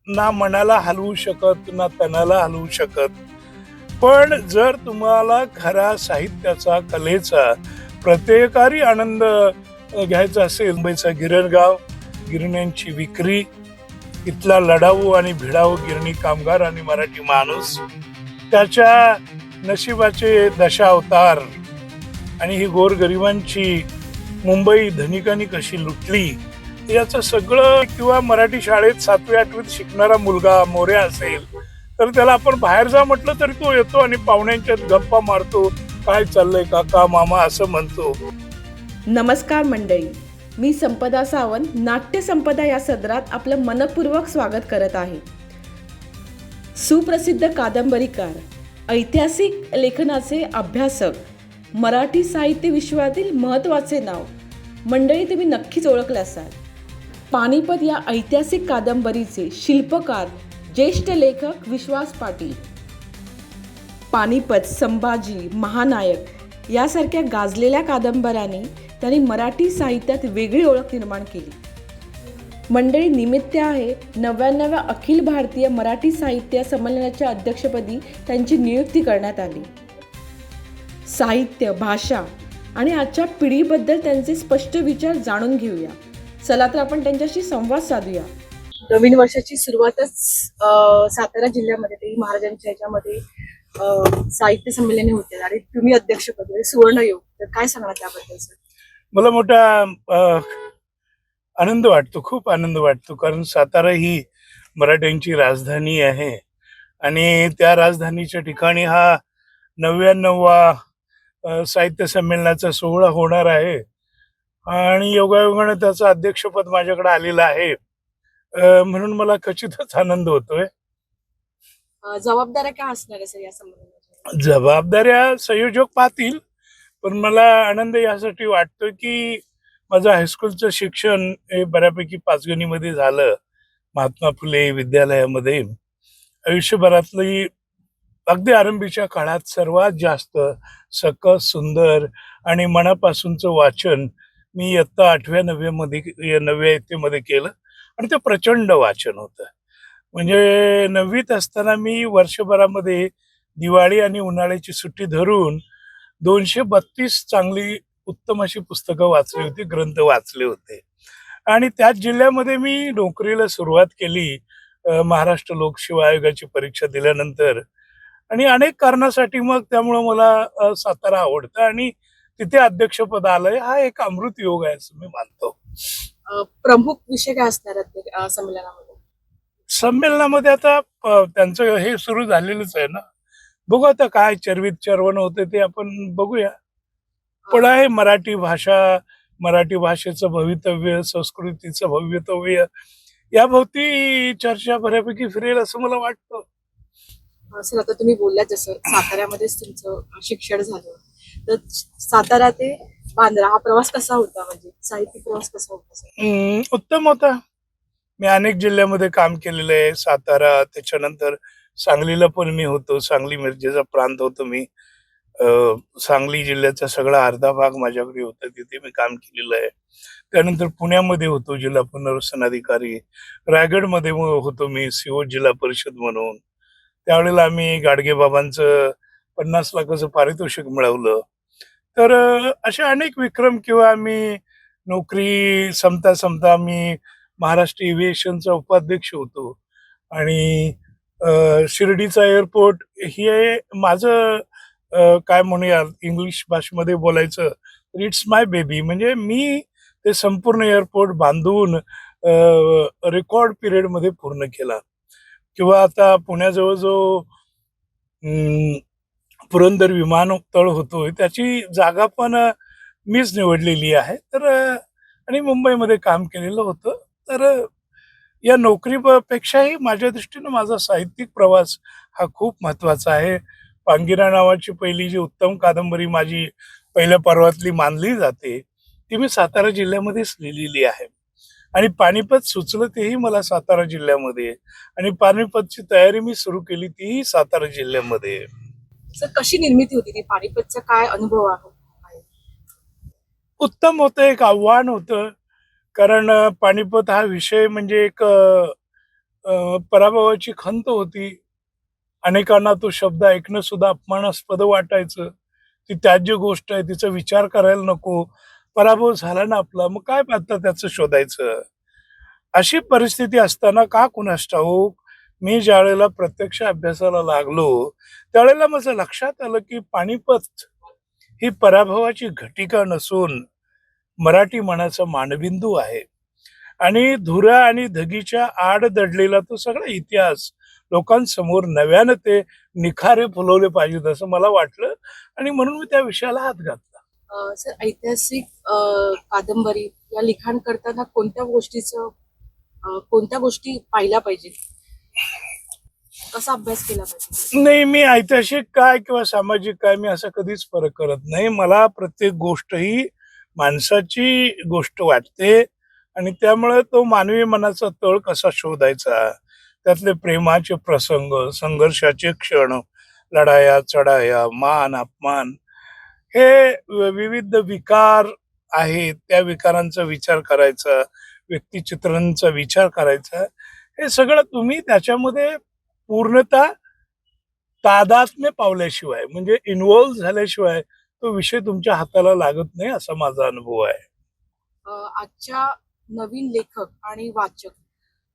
ना मनाला हलवू शकत ना तनाला हलवू शकत. पण जर तुम्हाला खरा साहित्याचा कलेचा प्रत्येकारी आनंद घ्यायचा असेल, मुंबईचा गिरणगाव, गिरण्यांची विक्री, इथला लढाऊ आणि भिडाऊ गिरणी कामगार आणि मराठी माणूस, त्याच्या नशिबाचे दशावतार आणि ही गोरगरिबांची मुंबई धनिकांनी कशी लुटली याचं सगळं, किंवा मराठी शाळेत 7वी-8वीत शिकणारा मुलगा मोऱ्या असेल तर त्याला आपण बाहेर जा म्हटलं तरी तो येतो आणि पाहुण्यांच्यात गप्पा मारतो, काय चाललंय काका मामा असं म्हणतो. नमस्कार मंडळी, मी संपदा सावंत नाट्य संपदा या सदरात आपलं मनपूर्वक स्वागत करत आहे. सुप्रसिद्ध कादंबरीकार, ऐतिहासिक लेखनाचे अभ्यासक, मराठी साहित्य विश्वातील महत्त्वाचे नाव मंडळी तुम्ही नक्कीच ओळखले असाल. पानिपत या ऐतिहासिक कादंबरीचे शिल्पकार, ज्येष्ठ लेखक विश्वास पाटील. पानिपत, संभाजी, महानायक यासारख्या गाजलेल्या कादंबऱ्यांनी त्यांनी मराठी साहित्यात वेगळी ओळख निर्माण केली. मंडळी, निमित्त आहे 99व्या अखिल भारतीय मराठी साहित्य संमेलनाच्या अध्यक्षपदी त्यांची नियुक्ती करण्यात आली. साहित्य, भाषा आणि आजच्या पिढीबद्दल त्यांचे स्पष्ट विचार जाणून घेऊया. चला तर आपण त्यांच्याशी संवाद साधूया. नवीन वर्षाची सुरुवातच सातारा जिल्ह्यामध्ये, ते महाराजांच्या ह्याच्यामध्ये साहित्य संमेलने होते आणि तुम्ही अध्यक्षपदी, सुवर्णयोग. तर काय सांगणार त्याबद्दल सर? मला मोठा आनंद वाटतो, खूप आनंद वाटतो, कारण सातारा ही मराठ्यांची राजधानी आहे आणि त्या राजधानीच्या ठिकाणी हा 99वा साहित्य संमेलनाचा सोहळा होणार आहे आणि योगायोगाने त्याचं अध्यक्षपद माझ्याकडे आलेलं आहे. म्हणून मला खचितच आनंद होतोय. जबाबदाऱ्या काय असणार आहे सर या संमेलनाच्या? जबाबदाऱ्या संयोजक पाहतील, पण मला आनंद यासाठी वाटतो की माझं हायस्कूलचं शिक्षण हे बऱ्यापैकी पाचगणीमध्ये झालं, महात्मा फुले विद्यालयामध्ये. आयुष्यभरातली अगदी आरंभीच्या काळात सर्वात जास्त सकस, सुंदर आणि मनापासूनचं वाचन मी इयत्ता 8व्या-9व्या इयत्तेमध्ये केलं आणि ते प्रचंड वाचन होतं. म्हणजे 9वीत असताना मी वर्षभरामध्ये दिवाळी आणि उन्हाळ्याची सुट्टी धरून 232 चांगली उत्तम अशी पुस्तकं वाचली होती, ग्रंथ वाचले होते. आणि त्याच जिल्ह्यामध्ये मी नोकरीला सुरुवात केली महाराष्ट्र लोकसेवा आयोगाची परीक्षा दिल्यानंतर. आणि अनेक कारणासाठी मग त्यामुळं मला सातारा आवडतं आणि तिथे अध्यक्षपद आलंय. हा एक अमृत योग आहे असं मी मानतो. प्रमुख विषय काय असणार आहेत संमेलनामध्ये? संमेलनामध्ये आता त्यांचं हे सुरू झालेलंच आहे ना, बघू आता काय चर्वित चर्वण होते ते आपण बघूया. पण आहे मराठी भाषा, मराठी भाषेचं भवितव्य, संस्कृतीचं भवितव्य, या भोवती चर्चा बऱ्यापैकी फिरेल असं मला वाटतं. सर, आता तुम्ही बोललात जसं साताऱ्यामध्येच तुमचं शिक्षण झालं, तर सातारा ते बांद्रा हा प्रवास कसा होता? म्हणजे साहित्यिक प्रवास कसा होता सर? उत्तम होता. मी अनेक जिल्ह्यामध्ये काम केलेलं आहे. सातारा, त्याच्यानंतर सांगलीला पण मी होतो. सांगली मिरजेचा प्रांत होतो मी. सांगली जिल्ह्याचा सगळा अर्धा भाग माझ्याकडे होता, तिथे मी काम केलेलं आहे. त्यानंतर पुण्यामध्ये होतो जिल्हा पुनर्वसन अधिकारी. रायगडमध्ये होतो मी सीओ जिल्हा परिषद म्हणून. त्यावेळेला आम्ही गाडगेबाबांचं 50 लाखाचं पारितोषिक मिळवलं. तर असे अनेक विक्रम, किंवा आम्ही नोकरी संपता मी महाराष्ट्र एव्हिएशनचा उपाध्यक्ष होतो आणि शिर्डीचा एअरपोर्ट हे माझं काय म्हणूया इंग्लिश भाषेमध्ये बोलायचं, इट्स माय बेबी. म्हणजे मी ते संपूर्ण एअरपोर्ट बांधून रेकॉर्ड पिरियडमध्ये पूर्ण केला. किंवा आता पुण्याजवळ जो पुरंदर विमानतळ होतोय त्याची जागा पण मीच निवडलेली आहे. तर आणि मुंबईमध्ये काम केलेलं होतं. तर या नोकरीपेक्षाही माझ्या दृष्टीनं माझा साहित्यिक प्रवास हा खूप महत्वाचा आहे. पांगिरा नावाची पहिली जी उत्तम कादंबरी माझी पहिल्या पर्वातली मानली जाते, ती मी सातारा जिल्ह्यामध्येच लिहिलेली आहे. आणि पानिपत सुचलं तेही मला सातारा जिल्ह्यामध्ये, आणि पानिपतची तयारी मी सुरू केली तीही सातारा जिल्ह्यामध्ये. सर, कशी निर्मिती होती ती? पानिपतचा काय अनुभव आहे? उत्तम होतं, एक आव्हान होतं. कारण पानिपत हा विषय म्हणजे एक पराभवाची खंत होती. अनेकांना तो शब्द ऐकणं सुद्धा अपमानास्पद वाटायचं. ती त्याज्य गोष्ट आहे, तिचा विचार करायला नको. पराभव झाला ना आपला, मग काय आता त्याचं शोधायचं? अशी परिस्थिती असताना का कुणास ठाऊक, मी ज्यावेळेला प्रत्यक्ष अभ्यासाला लागलो, त्यावेळेला माझं लक्षात आलं की पानिपत ही पराभवाची घटिका नसून मराठी मनाचा मानबिंदू आहे. आणि धुरा आणि धगीच्या आड दडलेला तो सगळा इतिहास लोकांसमोर नव्यानं ते निखारे फुलवले पाहिजेत असं मला वाटलं आणि म्हणून मी त्या विषयाला हात घातला. सर, ऐतिहासिक कादंबरी या लिखाण करताना कोणत्या गोष्टी पाहिल्या पाहिजे, कसा अभ्यास केला पाहिजे? नाही, मी ऐतिहासिक काय किंवा सामाजिक काय मी असा कधीच फरक करत नाही. मला प्रत्येक गोष्ट ही माणसाची गोष्ट वाटते आणि त्यामुळे तो मानवी मनाचा तळ कसा शोधायचा, त्यातले प्रेमाचे प्रसंग, संघर्षाचे क्षण, लढाया चढाया, मान अपमान, हे विविध विकार आहेत, त्या विकारांचा विचार करायचा, व्यक्तिचित्रांचा विचार करायचा. हे सगळं तुम्ही त्याच्यामध्ये पूर्णतः तादात्म्य पावल्याशिवाय म्हणजे इन्व्हॉल्व्ह झाल्याशिवाय तो विषय तुमच्या हाताला लागत नाही असा माझा अनुभव आहे. आजच्या नवीन लेखक आणि वाचक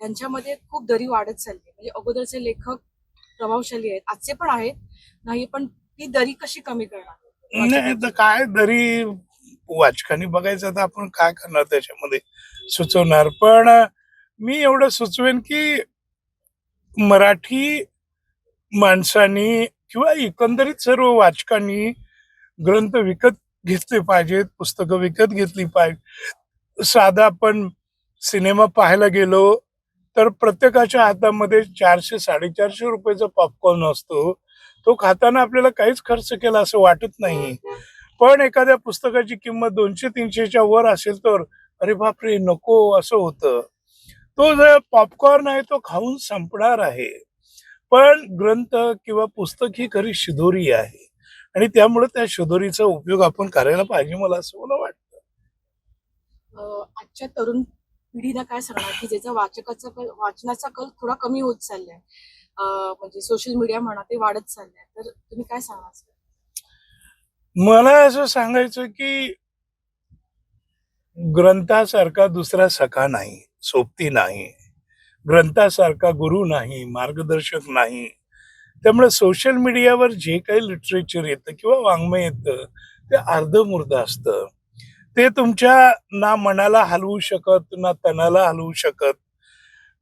यांच्यामध्ये खूप दरी वाढत चालली आहे. म्हणजे अगोदरचे लेखक प्रभावशाली आहेत, आजचे पण आहेत, नाही, पण ती दरी कशी कमी करणार? नाही तर काय दरी वाचकांनी बघायचं तर आपण काय करणार त्याच्यामध्ये सुचवणार. पण मी एवढं सुचवेन की मराठी माणसांनी किंवा एकंदरीत सर्व वाचकांनी ग्रंथ विकत घेतले पाहिजेत, पुस्तकं विकत घेतली पाहिजे. साधा आपण सिनेमा पाहायला गेलो तर प्रत्येकाच्या हातामध्ये 400-450 रुपयाचा पॉपकॉर्न असतो. तो खाताना आपल्याला काहीच खर्च केला असं वाटत नाही. पण एखाद्या पुस्तकाची किंमत 200-300च्या वर असेल तर अरे बापरे नको असं होतं. तो जो पॉपकॉर्न आहे तो खाऊन संपणार आहे. पण ग्रंथ किंवा पुस्तक ही खरी शिदोरी आहे आणि त्यामुळे त्या शिदोरीचा उपयोग आपण करायला पाहिजे, मला वाटतं. आजच्या तरुण पिढीला काय सांगणार की ज्याचा वाचनाचा कल थोडा कमी होत चाललाय, म्हणजे सोशल मीडिया म्हणा ते वाढत चाललंय, तर तुम्ही काय सांगणार sir? मला असं सांगायचं की ग्रंथासारखा दुसरा सखा नाही, सोबती नाही. ग्रंथासारखा गुरु नाही, मार्गदर्शक नाही. त्यामुळे सोशल मीडियावर जे काही लिटरेचर येतं किंवा वाङ्मय येतं ते अर्धमुर्ध असतं. ते तुमच्या ना मनाला हलवू शकत ना तनाला हलवू शकत.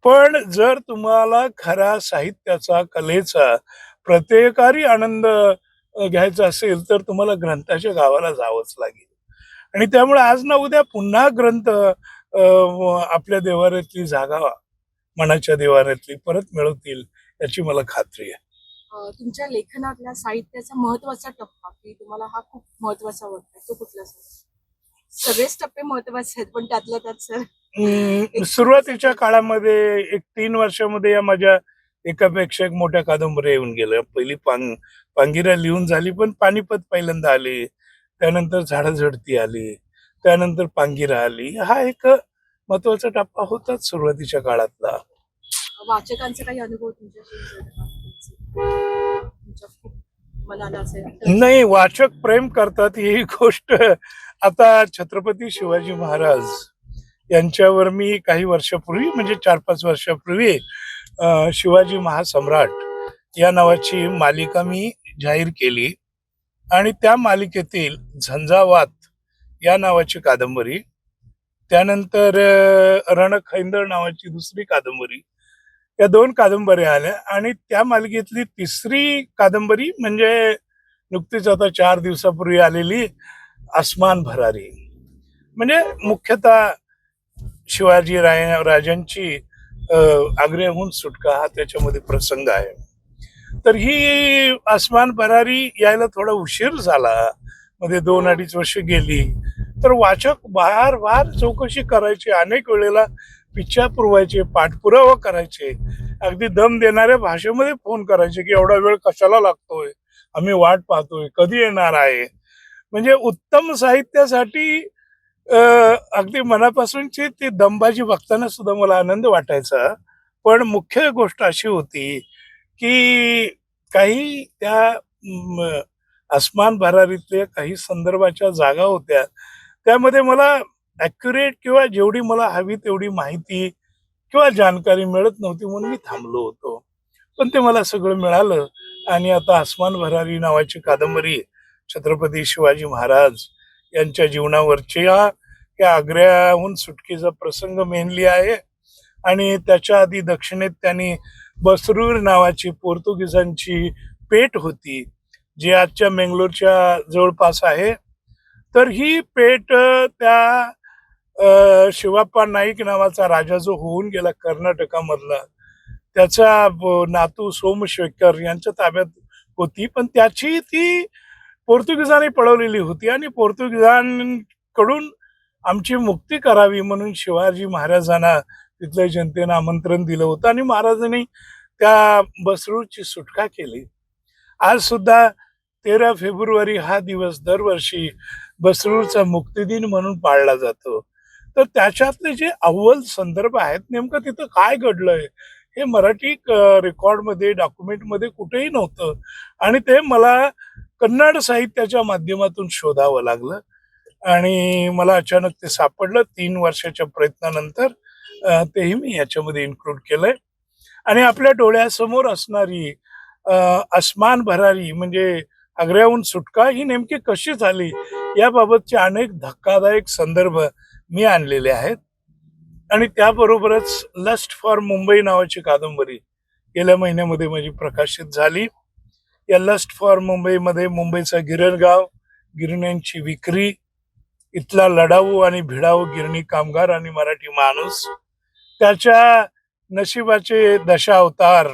पण जर तुम्हाला खरा साहित्याचा, कलेचा, प्रत्येकारी आनंद घ्यायचा असेल तर तुम्हाला ग्रंथाच्या गावाला जावंच लागेल. आणि त्यामुळे आज ना उद्या पुन्हा ग्रंथ आपल्या देवाऱ्यातली जागा मनाच्या देवाऱ्यातली परत मिळवतील याची मला खात्री आहे. तुमच्या लेखनातल्या साहित्याचा महत्वाचा टप्पा की तुम्हाला हा खूप महत्वाचा वाटतो, तो कुठला सर? सगळेच टप्पे महत्वाचे आहेत, पण त्यातल्या त्यात सर सुरुवातीच्या काळामध्ये एक 3 वर्षामध्ये या माझ्या एकापेक्षा एक मोठ्या कादंबऱ्या येऊन गेल्या. पहिली पांगिरा लिहून झाली, पण पानिपत पहिल्यांदा आली. त्यानंतर झाडाझडती आली, त्यानंतर पांगिरा आली. हा एक महत्वाचा टप्पा होताच सुरुवातीच्या काळातला. वाचकांचा काही अनुभव तुमच्या खूप मनाला असेल तर? नाही, वाचक प्रेम करतात ही गोष्ट आता छत्रपती शिवाजी महाराज यांच्यावर मी काही वर्षापूर्वी म्हणजे 4-5 वर्षापूर्वी शिवाजी महासम्राट या नावाची मालिका मी जाहीर केली आणि त्या मालिकेतील झंझावात या नावाची कादंबरी, त्यानंतर रणखैंदळ नावाची दुसरी कादंबरी, या 2 कादंबऱ्या आल्या आणि त्या मालिकेतली तिसरी कादंबरी म्हणजे नुकतीच आता 4 दिवसापूर्वी आलेली आसमान भरारी. म्हणजे मुख्यतः शिवाजी राजांची आग्र्याहून सुटका हा त्याच्यामध्ये प्रसंग आहे. तर ही आसमान भरारी यायला थोडा उशीर झाला, मध्ये 2-2.5 वर्ष गेली. तर वाचक वारंवार चौकशी करायची, अनेक वेळेला पिच्छा पुरवायचे, पाठपुरावा करायचे, अगदी दम देणाऱ्या भाषेमध्ये फोन करायचे की एवढा वेळ कशाला लागतोय, आम्ही वाट पाहतोय, कधी येणार आहे. म्हणजे उत्तम साहित्यासाठी अगदी मनापासूनची ती दमबाजी बघताना सुद्धा मला आनंद वाटायचा. पण मुख्य गोष्ट अशी होती की काही त्या अस्मान भरारीतल्या काही संदर्भाच्या जागा होत्या, त्यामध्ये मला ॲक्युरेट किंवा जेवढी मला हवी तेवढी माहिती किंवा जानकारी मिळत नव्हती, म्हणून मी थांबलो होतो. पण ते मला सगळं मिळालं आणि आता अस्मान भरारी नावाची कादंबरी छत्रपती शिवाजी महाराज यांच्या जीवनावरच्या त्या आग्र्याहून सुटकेचा प्रसंग मेनली आहे. आणि त्याच्या आधी दक्षिणेत त्यांनी बसरूर नावाची पोर्तुगीजांची पेठ होती, जी आजच्या मेंगलोरच्या जवळपास आहे. तर ही पेठ त्या शिवाप्पा नाईक नावाचा राजा जो होऊन गेला कर्नाटकामधला, त्याचा नातू सोमशेखर यांच्या ताब्यात होती. पण त्याची ती पोर्तुगीजांनी पळवलेली होती आणि पोर्तुगीजांकडून आमची मुक्ती करावी म्हणून शिवाजी महाराजांना तिथल्या जनतेनं आमंत्रण दिलं होतं आणि महाराजांनी त्या बसरूरची सुटका केली. आज सुद्धा 13 फेब्रुवारी हा दिवस दरवर्षी बसरूरचा मुक्तिदिन म्हणून पाळला जातो. तर त्याच्यातले जे अव्वल संदर्भ आहेत, नेमकं तिथं काय घडलंय हे मराठी रेकॉर्डमध्ये डॉक्युमेंटमध्ये कुठेही नव्हतं आणि ते मला कन्नड साहित्याच्या माध्यमातून शोधावं लागलं आणि मला अचानक ते सापडलं 3 वर्षाच्या प्रयत्नानंतर. तेही मी याच्यामध्ये इन्क्लूड केलंय. आणि आपल्या डोळ्यासमोर असणारी अस्मान भरारी म्हणजे आग्र्याहून सुटका ही नेमकी कशी झाली याबाबतचे अनेक धक्कादायक संदर्भ मी आणलेले आहेत. आणि त्याबरोबरच लस्ट फॉर मुंबई नावाची कादंबरी गेल्या महिन्यामध्ये माझी प्रकाशित झाली. या लस्ट फॉर मुंबईमध्ये मुंबईचा गिरणगाव, गिरण्यांची विक्री, इथला लढाऊ आणि भिडाऊ गिरणी कामगार आणि मराठी माणूस, त्याच्या नशिबाचे दशावतार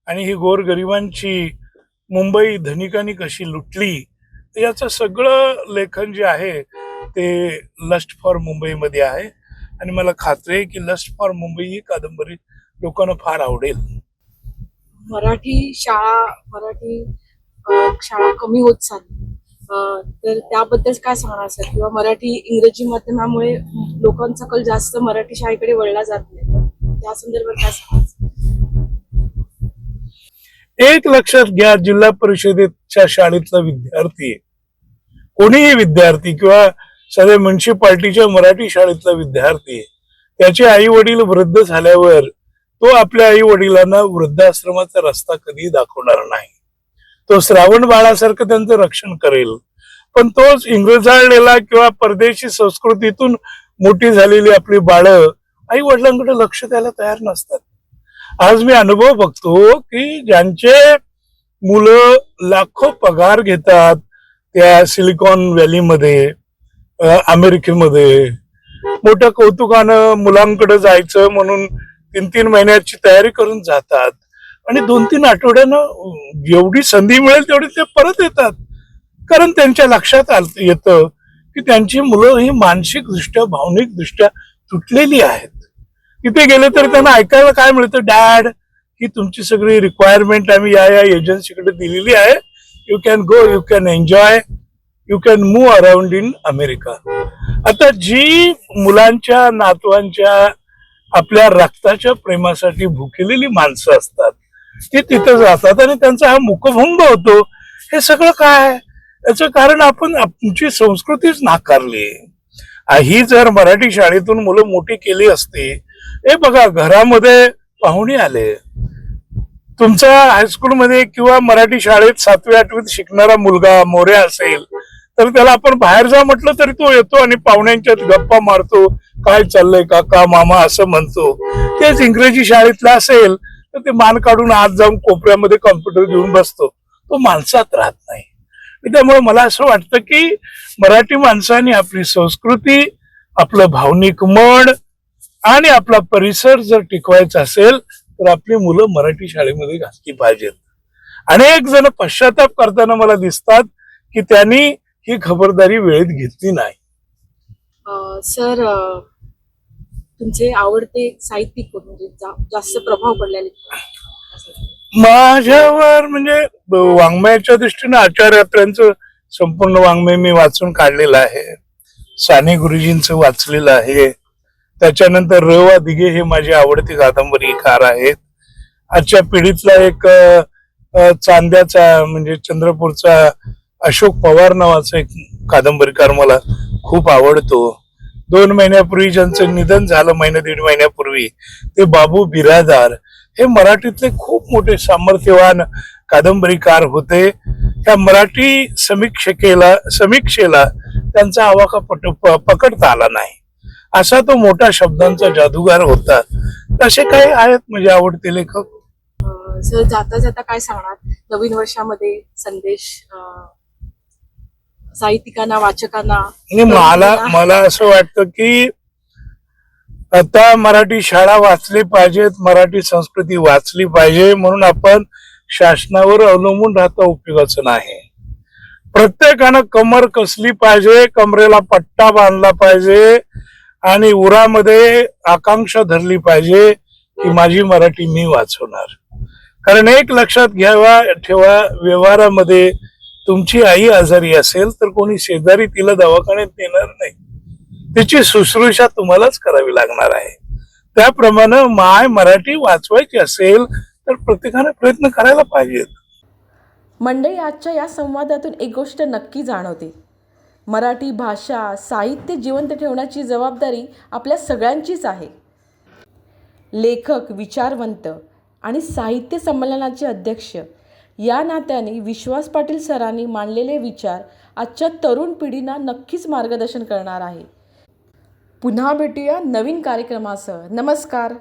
आणि ही गोरगरिबांची मुंबई धनिकांनी कशी लुटली, याचं सगळं लेखन जे आहे ते लस्ट फॉर मुंबईमध्ये आहे. आणि मला खात्री आहे की लस्ट फॉर मुंबई ही कादंबरी लोकांना फार आवडेल. मराठी शाळा कमी होत चालली, तर त्याबद्दल काय सांगणार सर? किंवा मराठी इंग्रजी माध्यमामुळे लोकांचा कल जास्त मराठी शाळेकडे वळला जात नाही, त्या संदर्भात काय सांगायचं? एक लक्षात घ्या, जिल्हा परिषदेच्या शाळेतला विद्यार्थी, कोणीही विद्यार्थी किंवा साध्या म्युन्सिपाल्टीच्या मराठी शाळेतला विद्यार्थी, त्याचे आई वडील वृद्ध झाल्यावर तो आपल्या आई वडिलांना वृद्धाश्रमाचा रस्ता कधी दाखवणार नाही. तो श्रावण बाळासारखं त्यांचं रक्षण करेल. पण तोच इंग्रजाळलेला किंवा परदेशी संस्कृतीतून मोठी झालेली आपली बाळं आई वडिलांकडे लक्ष द्यायला तयार नसतात. आज मी अनुभव बघतो की ज्यांचे मुलं लाखो पगार घेतात त्या सिलिकॉन व्हॅलीमध्ये, अमेरिकेमध्ये, मोठ्या कौतुकानं मुलांकडे जायचं म्हणून 3-3 महिन्याची तयारी करून जातात आणि 2-3 आठवड्यानं जेवढी संधी मिळेल तेवढी ते परत येतात. कारण त्यांच्या लक्षात येतं की त्यांची मुलं ही मानसिक दृष्ट्या, भावनिक दृष्ट्या तुटलेली आहेत. तिथे गेले तर त्यांना ऐकायला काय मिळतं? डॅड, ही तुमची सगळी रिक्वायरमेंट आम्ही या एजन्सीकडे दिलेली आहे. You can go, you can enjoy, you can move around in America. आता जी मुलांच्या, नातवांच्या, आपल्या रक्ताच्या प्रेमासाठी भुकेलेली माणसं असतात ती तिथं जातात आणि त्यांचा हा मुखभंग होतो. हे सगळं काय? याचं कारण आपण आमची संस्कृतीच नाकारली. ही जर मराठी शाळेतून मुलं मोठी केली असती, हे बघा घरामध्ये पाहुणे आले, तुमचा हायस्कूलमध्ये किंवा मराठी शाळेत 7वी-8वीत शिकणारा मुलगा मोऱ्या असेल तर त्याला आपण बाहेर जा म्हटलं तरी तो येतो आणि पाहुण्यांच्यात गप्पा मारतो, काय चाललंय काका, मामा असं म्हणतो. तेच इंग्रजी शाळेतला असेल तर ते मान काढून आत जाऊन कोपऱ्यामध्ये कॉम्प्युटर घेऊन बसतो, तो माणसात राहत नाही. त्यामुळे मला असं वाटतं की मराठी माणसांनी आपली संस्कृती, आपलं भावनिक मन आणि आपला परिसर जर टिकवायचा असेल तर आपली मुलं मराठी शाळेमध्ये घातली पाहिजेत. अनेक जण पश्चाताप करताना मला दिसतात की त्यांनी ही खबरदारी वेळेत घेतली नाही. सर, तुमचे आवडते साहित्यिक कोण, म्हणजे जास्त प्रभाव पडलेले? माझ्यावर म्हणजे वाङ्मयाच्या दृष्टीने आचार्यात्र्यांचं संपूर्ण वाङ्मय मी वाचून काढलेलं आहे. साने गुरुजींचं वाचलेलं आहे. त्याच्यानंतर र वा दिघे हे माझे आवडते कादंबरीकार आहेत. आजच्या पिढीतला एक चांद्याचा म्हणजे चंद्रपूरचा अशोक पवार नावाचा एक कादंबरीकार मला खूप आवडतो. 2 महिन्यापूर्वी ज्यांचं निधन झालं, 1-1.5 महिन्यापूर्वी, ते बाबू बिरादार हे मराठीतले खूप मोठे सामर्थ्यवान कादंबरीकार होते. त्या मराठी समीक्षेला त्यांचा आवाका पकडता आला नाही, असा तो मोठा शब्दांचा जादूगार होता. तसे काही आहेत म्हणजे आवडते लेखक. सर, जाता जाता काय सांगणार नवीन वर्षामध्ये संदेश साहित्यिकांना, वाचकांना? आणि मला असं वाटतं की आता मराठी शाळा वाचली पाहिजेत, मराठी संस्कृती वाचली पाहिजे. म्हणून आपण शासनावर अवलंबून राहता उपयोगाचं नाही. प्रत्येकानं कमर कसली पाहिजे, कमरेला पट्टा बांधला पाहिजे आणि उरामध्ये आकांक्षा धरली पाहिजे की माझी मराठी मी वाचवणार. कारण एक लक्षात ठेवा, व्यवहारामध्ये तुमची आई आजारी असेल तर कोणी शेजारी तिला दवाखान्यात नेणार नाही, तिची शुश्रूषा तुम्हालाच करावी लागणार आहे. त्याप्रमाणे माय मराठी वाचवायची असेल तर प्रत्येकाने प्रयत्न करायला पाहिजेत. मंडळी, आजच्या या संवादातून एक गोष्ट नक्की जाणवते. मराठी भाषा साहित्य जिवंत ठेवण्याची जबाबदारी आपल्या सगळ्यांचीच आहे. लेखक, विचारवंत आणि साहित्य संमेलनाचे अध्यक्ष या नात्याने विश्वास पाटील सरांनी मांडलेले विचार आजच्या तरुण पिढींना नक्कीच मार्गदर्शन करणार आहे. पुन्हा भेटूया नवीन कार्यक्रमासह. नमस्कार.